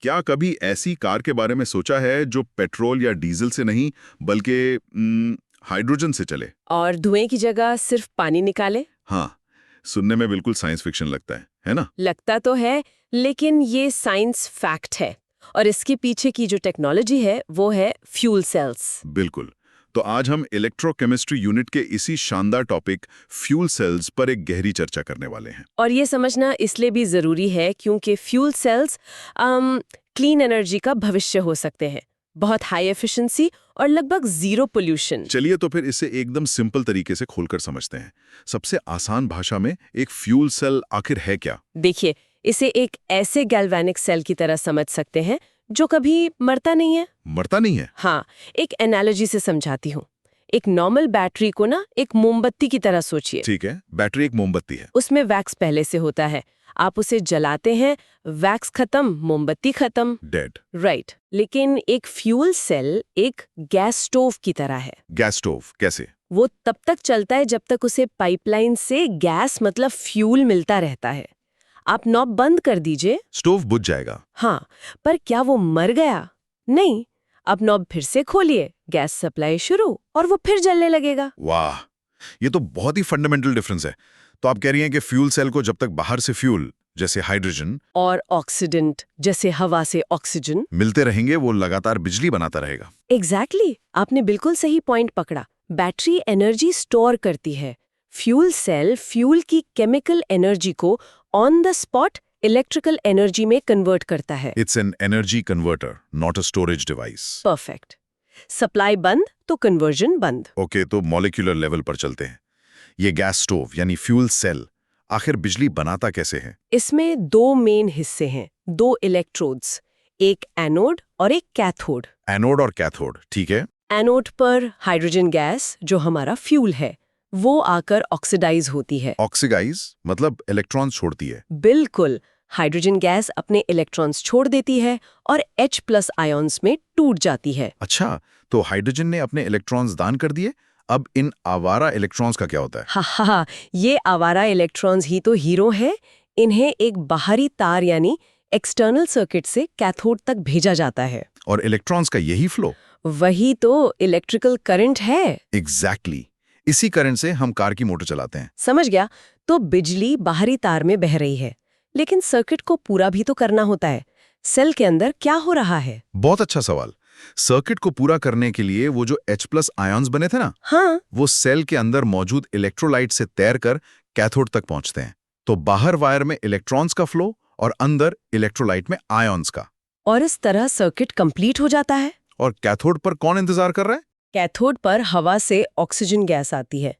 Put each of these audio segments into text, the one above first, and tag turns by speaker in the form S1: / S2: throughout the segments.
S1: क्या कभी ऐसी कार के बारे में सोचा है जो पेट्रोल या डीजल से नहीं बल्कि हाइड्रोजन से चले?
S2: और धुएं की जगह सिर्फ पानी निकाले?
S1: हाँ, सुनने में बिल्कुल साइंस फिक्शन लगता है ना?
S2: लगता तो है, लेकिन ये साइंस फैक्ट है। और इसके पीछे की जो टेक्नोलॉजी है वो है फ्यूल सेल्स।
S1: बिल्कुल। तो आज हम इलेक्ट्रोकेमिस्ट्री यूनिट के इसी शानदार टॉपिक फ्यूल सेल्स पर एक गहरी चर्चा करने वाले हैं।
S2: और ये समझना इसलिए भी जरूरी है क्योंकि फ्यूल सेल्स क्लीन एनर्जी का भविष्य हो सकते हैं। बहुत हाई एफिशिएंसी और लगभग जीरो पोल्यूशन।
S1: चलिए तो फिर इसे एकदम सिंपल तरीके से खोलकर समझते हैं। सबसे आसान भाषा में एक फ्यूल सेल आखिर है क्या?
S2: देखिए, इसे एक ऐसे गैल्वेनिक सेल की तरह समझ सकते हैं जो कभी मरता नहीं है।
S1: मरता नहीं है?
S2: हाँ, एक एनालॉजी से समझाती हूँ। एक नॉर्मल बैटरी को ना एक मोमबत्ती की तरह सोचिए।
S1: ठीक है, बैटरी एक मोमबत्ती है।
S2: उसमें वैक्स पहले से होता है। आप उसे जलाते हैं, वैक्स खत्म, मोमबत्ती खत्म।
S1: डेड।
S2: राइट। लेकिन एक फ्यूल सेल एक गैस स्टोव की तरह है।
S1: गैस स्टोव कैसे?
S2: वो तब तक चलता है जब तक उसे पाइपलाइन से गैस मतलब फ्यूल मिलता रहता है। आप नॉब बंद कर दीजिए,
S1: स्टोव बुझ जाएगा।
S2: हाँ, पर क्या वो मर गया? नहीं। अब नॉब फिर से खोलिए, गैस सप्लाई शुरू, और वो फिर जलने लगेगा।
S1: वाह, ये तो बहुत ही फंडामेंटल डिफरेंस है। तो आप कह रही हैं कि फ्यूल सेल को जब तक बाहर से फ्यूल जैसे हाइड्रोजन
S2: और ऑक्सीडेंट जैसे हवा से ऑक्सीजन
S1: मिलते रहेंगे, वो लगातार बिजली बनाता रहेगा।
S2: एग्जैक्टली, आपने बिल्कुल सही पॉइंट पकड़ा। बैटरी एनर्जी स्टोर करती है, फ्यूल सेल फ्यूल की केमिकल एनर्जी को on the spot electrical energy में कन्वर्ट करता है।
S1: It's an energy converter, not a storage device.
S2: Perfect. Supply बंद तो कन्वर्जन बंद।
S1: ओके, तो मॉलिक्यूलर लेवल पर चलते हैं। ये गैस स्टोव यानी फ्यूल सेल आखिर बिजली बनाता कैसे है?
S2: इसमें दो मेन हिस्से हैं, दो इलेक्ट्रोड्स, एक एनोड और एक कैथोड।
S1: एनोड और कैथोड, ठीक है।
S2: एनोड पर हाइड्रोजन गैस जो हमारा फ्यूल है वो आकर ऑक्सीडाइज होती है।
S1: ऑक्सीडाइज मतलब इलेक्ट्रॉन छोड़ती है।
S2: बिल्कुल, हाइड्रोजन गैस अपने इलेक्ट्रॉन्स छोड़ देती है और H+ आयन्स में टूट जाती है।
S1: अच्छा, तो हाइड्रोजन ने अपने इलेक्ट्रॉन्स दान कर दिए। अब इन आवारा इलेक्ट्रॉन्स का क्या होता है?
S2: हा, ये आवारा इलेक्ट्रॉन्स ही तो हीरो है। इन्हें एक बाहरी तार यानी एक्सटर्नल सर्किट से कैथोड तक भेजा जाता है।
S1: और इलेक्ट्रॉन्स का यही फ्लो?
S2: वही तो इलेक्ट्रिकल करंट है।
S1: एग्जैक्टली। इसी करंट से हम कार की मोटर चलाते हैं।
S2: समझ गया। तो बिजली बाहरी तार में बह रही है, लेकिन सर्किट को पूरा भी तो करना होता है। सेल के अंदर क्या हो रहा है?
S1: बहुत अच्छा सवाल। सर्किट को पूरा करने के लिए वो जो H+ आयन्स बने थे ना,
S2: हाँ,
S1: वो सेल के अंदर मौजूद इलेक्ट्रोलाइट से तैरकर कैथोड तक पहुंचते हैं। तो बाहर वायर में इलेक्ट्रॉन्स का फ्लो और अंदर इलेक्ट्रोलाइट में आयन्स का।
S2: और इस तरह सर्किट कंप्लीट हो जाता है।
S1: और कैथोड पर कौन इंतजार कर रहा है?
S2: कैथोड पर हवा से ऑक्सीजन गैस आती है।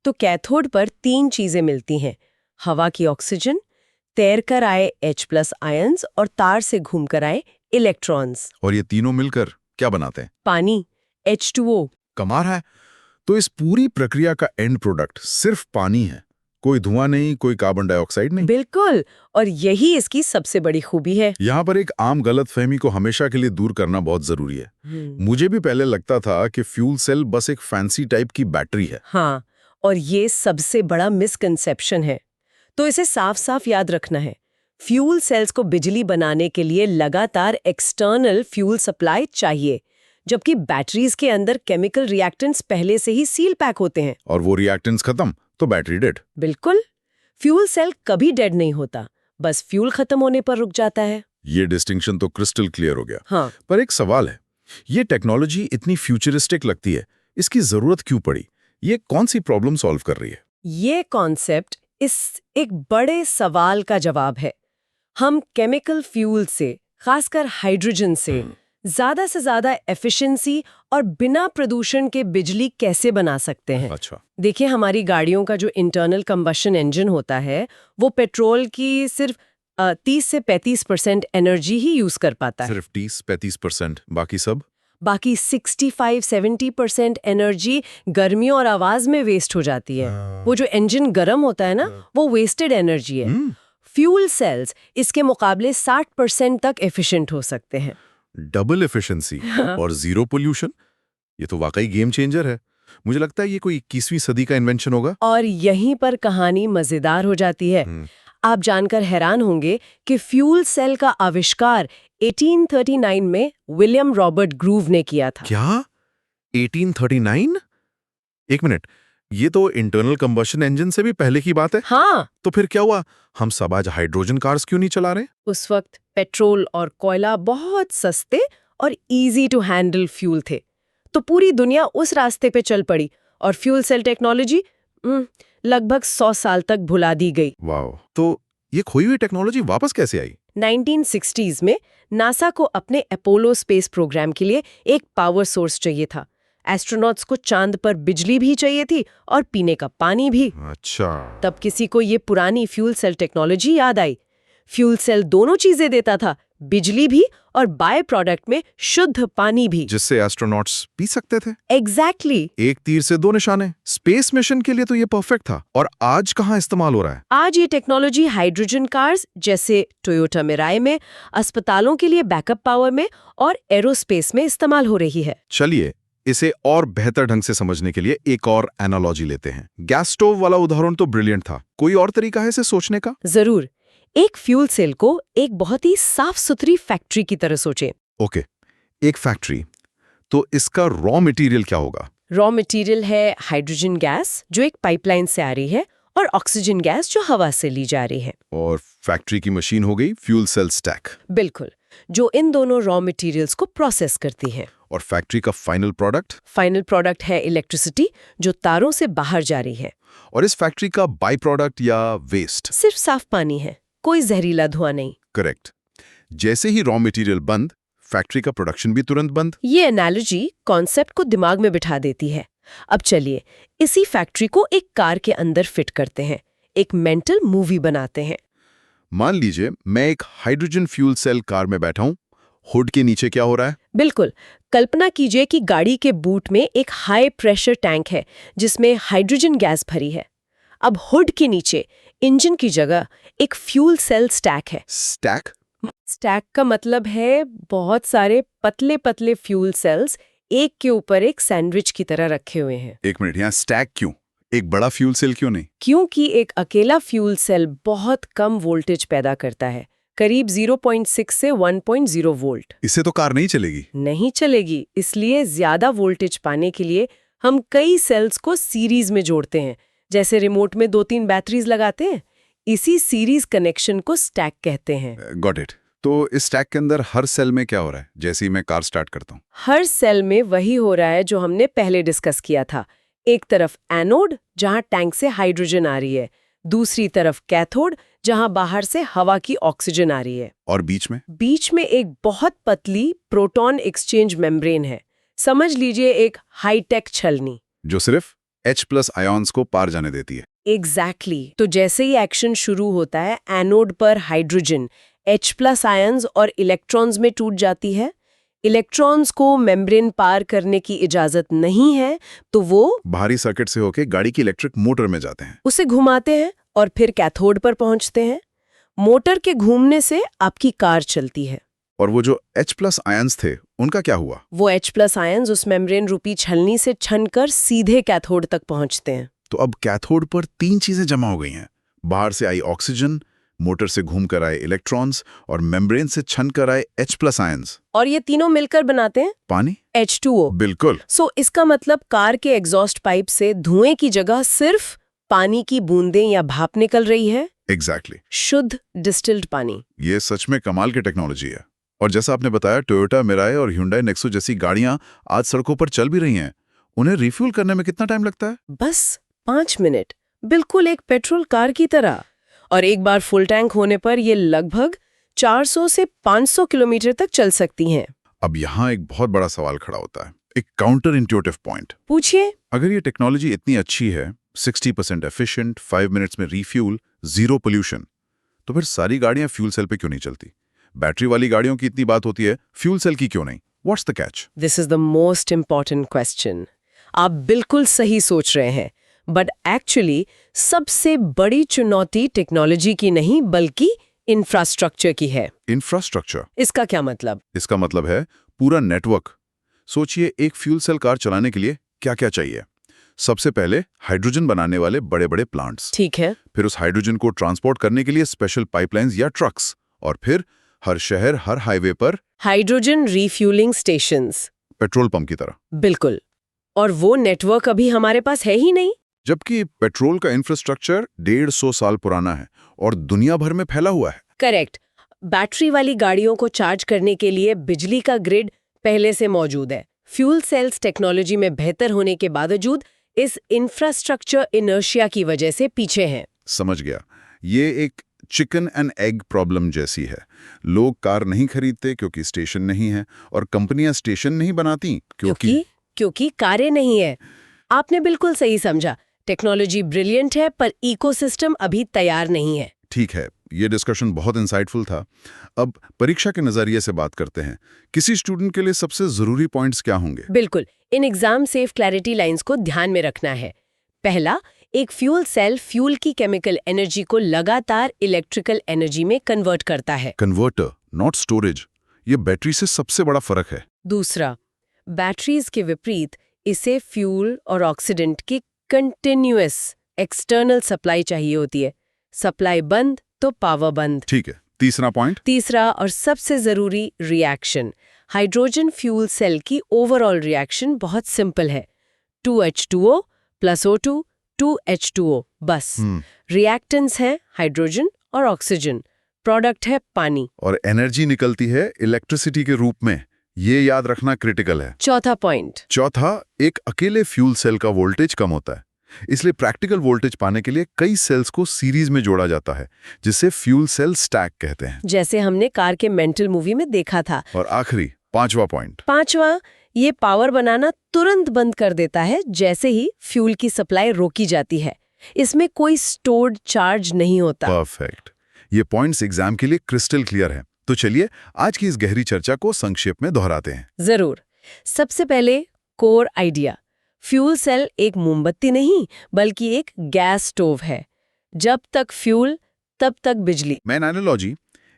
S2: तो कैथोड पर तीन चीजें मिलती हैं, हवा की ऑक्सीजन, तैरकर आए H+ आयन्स और तार से घूमकर आए इलेक्ट्रॉन्स।
S1: और ये तीनों मिलकर क्या बनाते हैं?
S2: पानी, H2O।
S1: कमाल है। तो इस पूरी प्रक्रिया का एंड प्रोडक्ट सिर्फ पानी है, कोई धुआं नहीं, कोई कार्बन डाइऑक्साइड नहीं।
S2: बिल्कुल, और यही इसकी सबसे बड़ी खूबी है।
S1: यहाँ पर एक आम गलतफहमी को हमेशा के लिए दूर करना बहुत जरूरी है। मुझे भी पहले लगता था कि फ्यूल सेल बस एक फैंसी टाइप की बैटरी है।
S2: हाँ, और ये सबसे बड़ा मिसकंसेप्शन है। तो इसे साफ साफ याद रखना है। फ्यूल सेल्स को बिजली बनाने के लिए लगातार एक्सटर्नल फ्यूल सप्लाई चाहिए, जबकि बैटरीज के अंदर केमिकल रिएक्टेंट्स पहले से ही सील पैक होते हैं।
S1: और वो रिएक्टेंट्स खत्म तो बैटरी डेड।
S2: बिल्कुल, फ्यूल सेल कभी डेड नहीं होता, बस फ्यूल खत्म होने पर रुक जाता है।
S1: ये डिस्टिंक्शन तो क्रिस्टल क्लियर हो गया।
S2: हाँ,
S1: पर एक सवाल है, ये टेक्नोलॉजी इतनी फ्यूचरिस्टिक लगती है, इसकी जरूरत क्यों पड़ी? ये कौन सी प्रॉब्लम सॉल्व कर रही है?
S2: ये कॉन्सेप्ट इस एक बड़े सवाल का जवाब है। हम केमिकल फ्यूल से, खासकर हाइड्रोजन से ज्यादा से ज्यादा एफिशिएंसी और बिना प्रदूषण के बिजली कैसे बना सकते हैं?
S1: अच्छा।
S2: देखिए, हमारी गाड़ियों का जो इंटरनल कंबशन इंजन होता है वो पेट्रोल की सिर्फ 30 से 35% एनर्जी ही यूज कर पाता है।
S1: सिर्फ 30-35%, बाकी सब?
S2: बाकी 65-70% एनर्जी गर्मियों और आवाज में वेस्ट हो जाती है। वो जो इंजन गर्म होता है ना, वो वेस्टेड एनर्जी है। फ्यूल सेल्स इसके मुकाबले 60% तक एफिशिएंट हो सकते हैं।
S1: डबल एफिशिएंसी और जीरो पोल्यूशन, ये तो वाकई गेम चेंजर है। मुझे लगता है ये कोई 21वीं सदी का इन्वेंशन होगा।
S2: और यहीं पर कहानी मजेदार हो जाती है। आप जानकर हैरान होंगे कि फ्यूल सेल का आविष्कार 1839 में विलियम रॉबर्ट ग्रूव ने किया था।
S1: क्या 1839? एक मिनट, ये तो इंटरनल कंबशन इंजन से भी पहले की बात है।
S2: हाँ,
S1: तो फिर क्या हुआ? हम सब आज हाइड्रोजन कार्स क्यों नहीं चला रहे?
S2: उस वक्त पेट्रोल और कोयला बहुत सस्ते और इजी टू हैंडल फ्यूल थे, तो पूरी दुनिया उस रास्ते पे चल पड़ी और फ्यूल सेल टेक्नोलॉजी लगभग 100 साल तक भुला दी गई।
S1: वाह, तो ये खोई हुई टेक्नोलॉजी वापस कैसे आई?
S2: 1960s में नासा को अपने अपोलो स्पेस प्रोग्राम के लिए एक पावर सोर्स चाहिए था। एस्ट्रोनॉट्स को चांद पर बिजली भी चाहिए थी और पीने का पानी भी।
S1: अच्छा,
S2: तब किसी को ये पुरानी फ्यूल सेल टेक्नोलॉजी याद आई। फ्यूल सेल दोनों चीजें देता था, बिजली भी और बाय प्रोडक्ट में शुद्ध पानी भी।
S1: जिससे एस्ट्रोनॉट्स पी सकते थे।
S2: एग्जैक्टली।
S1: एक तीर से दो निशाने। स्पेस मिशन के लिए तो ये परफेक्ट था। और आज कहाँ इस्तेमाल हो रहा है?
S2: आज ये टेक्नोलॉजी हाइड्रोजन कार्स जैसे टोयोटा मिराई में, अस्पतालों के लिए बैकअप पावर में और एरोस्पेस में इस्तेमाल हो रही है।
S1: चलिए, इसे और बेहतर ढंग से समझने के लिए एक और एनालॉजी लेते हैं। गैस स्टोव वाला उदाहरण तो ब्रिलियंट था। कोई और तरीका है इसे सोचने का?
S2: जरूर। एक फ्यूल सेल को एक बहुत ही साफ सुथरी फैक्ट्री की तरह सोचें।
S1: ओके, एक फैक्ट्री। तो इसका रॉ मटेरियल क्या होगा?
S2: रॉ मटेरियल है हाइड्रोजन गैस जो एक पाइपलाइन से आ रही है और ऑक्सीजन गैस जो हवा से ली जा रही है।
S1: और फैक्ट्री की मशीन हो गई फ्यूल सेल स्टैक।
S2: बिल्कुल, जो इन दोनों रॉ मटेरियल्स को प्रोसेस करती है।
S1: और फैक्ट्री का फाइनल प्रोडक्ट?
S2: फाइनल प्रोडक्ट है इलेक्ट्रिसिटी जो तारों से बाहर जा रही है।
S1: और इस फैक्ट्री का बाई प्रोडक्ट या वेस्ट?
S2: सिर्फ साफ पानी है, कोई जहरीला धुआं नहीं।
S1: करेक्ट। जैसे ही रॉ मटेरियल बंद, फैक्ट्री का प्रोडक्शन भी तुरंत बंद।
S2: ये एनालॉजी कॉन्सेप्ट को दिमाग में बिठा देती है। अब चलिए इसी फैक्ट्री को एक कार के अंदर फिट करते हैं, एक मेंटल मूवी बनाते हैं।
S1: मान लीजिए मैं एक हाइड्रोजन फ्यूल सेल कार में बैठा हूं। हुड के नीचे क्या हो रहा है?
S2: बिल्कुल, कल्पना कीजिए कि गाड़ी के बूट में एक हाई प्रेशर टैंक है जिसमें हाइड्रोजन गैस भरी है। अब हुड के नीचे इंजन की जगह एक फ्यूल सेल स्टैक है।
S1: स्टैक?
S2: स्टैक का मतलब है बहुत सारे पतले पतले फ्यूल सेल्स एक के ऊपर एक सैंडविच की तरह रखे हुए हैं।
S1: एक मिनट, यहाँ स्टैक क्यों? एक बड़ा फ्यूल सेल क्यों नहीं?
S2: क्योंकि एक अकेला फ्यूल सेल बहुत कम वोल्टेज पैदा करता है, करीब 0.6 से 1.0 वोल्ट।
S1: इससे तो कार नहीं चलेगी।
S2: नहीं चलेगी, इसलिए ज्यादा वोल्टेज पाने के लिए हम कई सेल्स को सीरीज में जोड़ते हैं, जैसे रिमोट में 2-3 बैटरीज लगाते हैं। इसी सीरीज कनेक्शन को स्टैक कहते हैं।
S1: Got it. तो इस स्टैक के अंदर हर सेल में क्या हो रहा है जैसे ही मैं कार स्टार्ट करता हूँ?
S2: हर सेल में वही हो रहा है जो हमने पहले डिस्कस किया था। एक तरफ एनोड जहां टैंक से हाइड्रोजन आ रही है, दूसरी तरफ कैथोड जहां बाहर से हवा की ऑक्सीजन आ रही है।
S1: और बीच में?
S2: बीच में एक बहुत पतली प्रोटॉन एक्सचेंज मेम्ब्रेन है। समझ लीजिए एक हाईटेक छलनी
S1: जो सिर्फ H+ आयॉन्स को पार जाने देती है।
S2: एग्जैक्टली। तो जैसे ही एक्शन शुरू होता है, एनोड पर हाइड्रोजन H+ आयंस और इलेक्ट्रॉन्स में टूट जाती है। इलेक्ट्रॉन्स को मेम्ब्रेन पार करने की इजाजत नहीं है, तो वो
S1: बाहरी सर्किट से होके गाड़ी की इलेक्ट्रिक मोटर में जाते हैं।
S2: उसे घुमाते हैं और फिर कैथोड पर पहुंचते हैं। मोटर के घूमने से आपकी कार चलती है।
S1: और वो जो H+ आयंस थे, उनका क्या हुआ?
S2: वो H+ आयंस उस मेम्ब्रेन रूपी छलनी से छनकर सीधे कैथोड तक पहुंचते हैं।
S1: तो अब कैथोड पर 3 चीजें जमा हो गई हैं। बाहर से आई ऑक्सीजन, मोटर से घूमकर आए इलेक्ट्रॉन्स और मेम्ब्रेन से छनकर आए H+ आयंस।
S2: और ये तीनों मिलकर बनाते हैं
S1: पानी?
S2: H2O।
S1: बिल्कुल।
S2: सो इसका मतलब कार के एग्जॉस्ट पाइप से धुएं की जगह सिर्फ पानी की बूंदें या भाप निकल रही है।
S1: एग्जैक्टली।
S2: शुद्ध डिस्टिल्ड पानी।
S1: ये सच में कमाल की टेक्नोलॉजी है। और जैसा आपने बताया, टोयोटा मिराई और Hyundai नेक्सो जैसी गाड़ियां आज सड़कों पर चल भी रही हैं। उन्हें रिफ्यूल करने में कितना टाइम लगता है?
S2: बस 5 मिनट, बिल्कुल एक पेट्रोल कार की तरह। और एक बार फुल टैंक होने पर ये लगभग 400 से 500 किलोमीटर तक चल सकती हैं।
S1: अब यहाँ एक बहुत बड़ा सवाल खड़ा होता है, एक काउंटर इंट्यूटिव पॉइंट।
S2: पूछिए।
S1: अगर ये टेक्नोलॉजी इतनी अच्छी है, 60% एफिशिएंट, 5 मिनट्स में रिफ्यूल, 0 पोल्यूशन, तो फिर सारी गाड़ियां फ्यूल सेल पे क्यों नहीं चलती? बैटरी वाली गाड़ियों की इतनी बात होती है, फ्यूल सेल की क्यों नहीं? What's the catch?
S2: This is the most important question. आप बिल्कुल सही सोच रहे हैं, बट एक्चुअली सबसे बड़ी चुनौती टेक्नोलॉजी की नहीं बल्कि इंफ्रास्ट्रक्चर की है।
S1: इंफ्रास्ट्रक्चर?
S2: इसका क्या मतलब?
S1: इसका मतलब है पूरा नेटवर्क। सोचिए, एक फ्यूल सेल कार चलाने के लिए क्या क्या चाहिए? सबसे पहले हाइड्रोजन बनाने वाले बड़े बड़े प्लांट्स,
S2: ठीक है।
S1: फिर उस हाइड्रोजन को ट्रांसपोर्ट करने के लिए स्पेशल पाइपलाइंस या ट्रक्स, और फिर हर शहर हर हाईवे पर
S2: hydrogen refuelling stations.
S1: Petrol pump की तरह।
S2: बिल्कुल। और वो नेटवर्क अभी हमारे पास है ही नहीं।
S1: जबकि पेट्रोल का इंफ्रास्ट्रक्चर 150 साल पुराना है और दुनिया भर में फैला हुआ है।
S2: करेक्ट। बैटरी वाली गाड़ियों को चार्ज करने के लिए बिजली का ग्रिड पहले से मौजूद है। फ्यूल सेल्स टेक्नोलॉजी में बेहतर होने के बावजूद इस इंफ्रास्ट्रक्चर इनर्शिया की वजह से पीछे हैं।
S1: समझ गया। ये एक चिकन एंड एग प्रॉब्लम जैसी है। लोग कार नहीं खरीदते क्योंकि स्टेशन नहीं है, और कंपनियां स्टेशन नहीं बनाती
S2: क्योंकि कारें नहीं है। आपने बिल्कुल सही समझा। टेक्नोलॉजी ब्रिलियंट है पर इकोसिस्टम अभी तैयार नहीं है।
S1: ठीक है, ये डिस्कशन बहुत इंसाइटफुल था। अब परीक्षा के नजरिए से बात करते हैं। किसी स्टूडेंट के लिए सबसे जरूरी पॉइंट्स क्या होंगे?
S2: बिल्कुल, in exam safe clarity lines को ध्यान में रखना है। पहला, एक फ्यूल सेल फ्यूल की केमिकल एनर्जी को लगातार इलेक्ट्रिकल एनर्जी में कन्वर्ट करता है।
S1: Converter, not storage. ये बैटरी से सबसे बड़ा फर्क है।
S2: दूसरा, बैटरीज के विपरीत इसे फ्यूल और ऑक्सीडेंट की कंटिन्यूअस एक्सटर्नल सप्लाई चाहिए होती है। सप्लाई बंद तो पावर बंद।
S1: ठीक है। तीसरा पॉइंट?
S2: तीसरा और सबसे जरूरी, रिएक्शन। हाइड्रोजन फ्यूल सेल की ओवरऑल रिएक्शन बहुत सिंपल है। 2H2O + O2 2H2O, बस। रिएक्टेंट्स हैं हाइड्रोजन और ऑक्सीजन, प्रोडक्ट है पानी,
S1: और एनर्जी निकलती है इलेक्ट्रिसिटी के रूप में। ये याद रखना क्रिटिकल है।
S2: चौथा पॉइंट?
S1: चौथा, एक अकेले फ्यूल सेल का वोल्टेज कम होता है, इसलिए प्रैक्टिकल वोल्टेज पाने के लिए कई सेल्स को सीरीज में जोड़ा जाता है, जिसे फ्यूल सेल स्टैक कहते हैं,
S2: जैसे हमने कार के मेंटल मूवी में देखा था।
S1: और आखिरी पांचवा पॉइंट?
S2: पांचवा, ये पावर बनाना तुरंत बंद कर देता है जैसे ही फ्यूल की सप्लाई रोकी जाती है। इसमें कोई स्टोर्ड चार्ज नहीं होता।
S1: परफेक्ट। ये पॉइंट्स एग्जाम के लिए क्रिस्टल क्लियर हैं। तो चलिए आज की इस गहरी चर्चा को संक्षेप में दोहराते हैं।
S2: जरूर। सबसे पहले कोर आइडिया। फ्यूल सेल एक मोमबत्ती नहीं बल्कि एक गैस स्टोव है। जब तक फ्यूल तब तक बिजली।
S1: मेन एनालॉजी,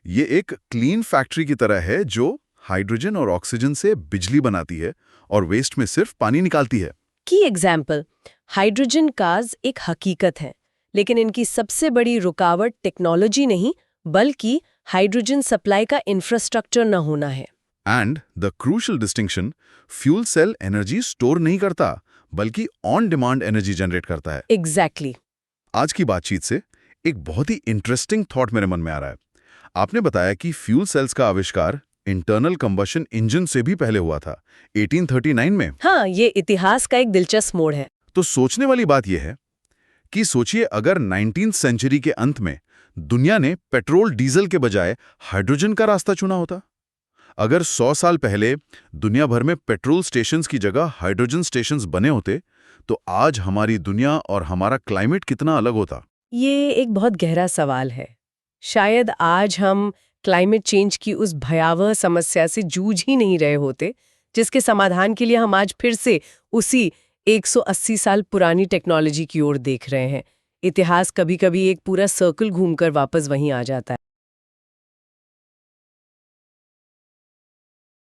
S1: ये एक क्लीन फैक्ट्री की तरह है जो हाइड्रोजन और ऑक्सीजन से बिजली बनाती है और वेस्ट में सिर्फ पानी निकालती है।
S2: की एग्जाम्पल, हाइड्रोजन कार्स एक हकीकत है, लेकिन इनकी सबसे बड़ी रुकावट टेक्नोलॉजी नहीं बल्कि हाइड्रोजन सप्लाई का इंफ्रास्ट्रक्चर न होना है।
S1: And the crucial distinction, fuel cell energy store नहीं करता बल्कि ऑन डिमांड एनर्जी जनरेट करता है।
S2: एग्जैक्टली।
S1: आज की बातचीत से एक बहुत ही इंटरेस्टिंग थॉट मेरे मन में आ रहा है। आपने बताया कि फ्यूल सेल्स का आविष्कार इंटरनल कंबशन इंजन से भी पहले हुआ था, 1839 में।
S2: हाँ, ये इतिहास का एक दिलचस्प मोड़ है।
S1: तो सोचने वाली बात यह है कि सोचिए अगर 19वीं सेंचुरी के अंत में दुनिया ने पेट्रोल डीजल के बजाय हाइड्रोजन का रास्ता चुना होता। अगर 100 साल पहले दुनिया भर में पेट्रोल स्टेशंस की जगह हाइड्रोजन स्टेशंस बने होते, तो आज हमारी दुनिया और हमारा क्लाइमेट कितना अलग होता?
S2: ये एक बहुत गहरा सवाल है। शायद आज हम क्लाइमेट चेंज की उस भयावह समस्या से जूझ ही नहीं रहे होते, जिसके समाधान के लिए हम आज फिर से उसी 180 साल पुरानी टेक्नोलॉजी की ओर देख रहे हैं। इतिहास कभी-कभी एक पूरा सर्कल घूमकर वापस वहीं आ जाता है।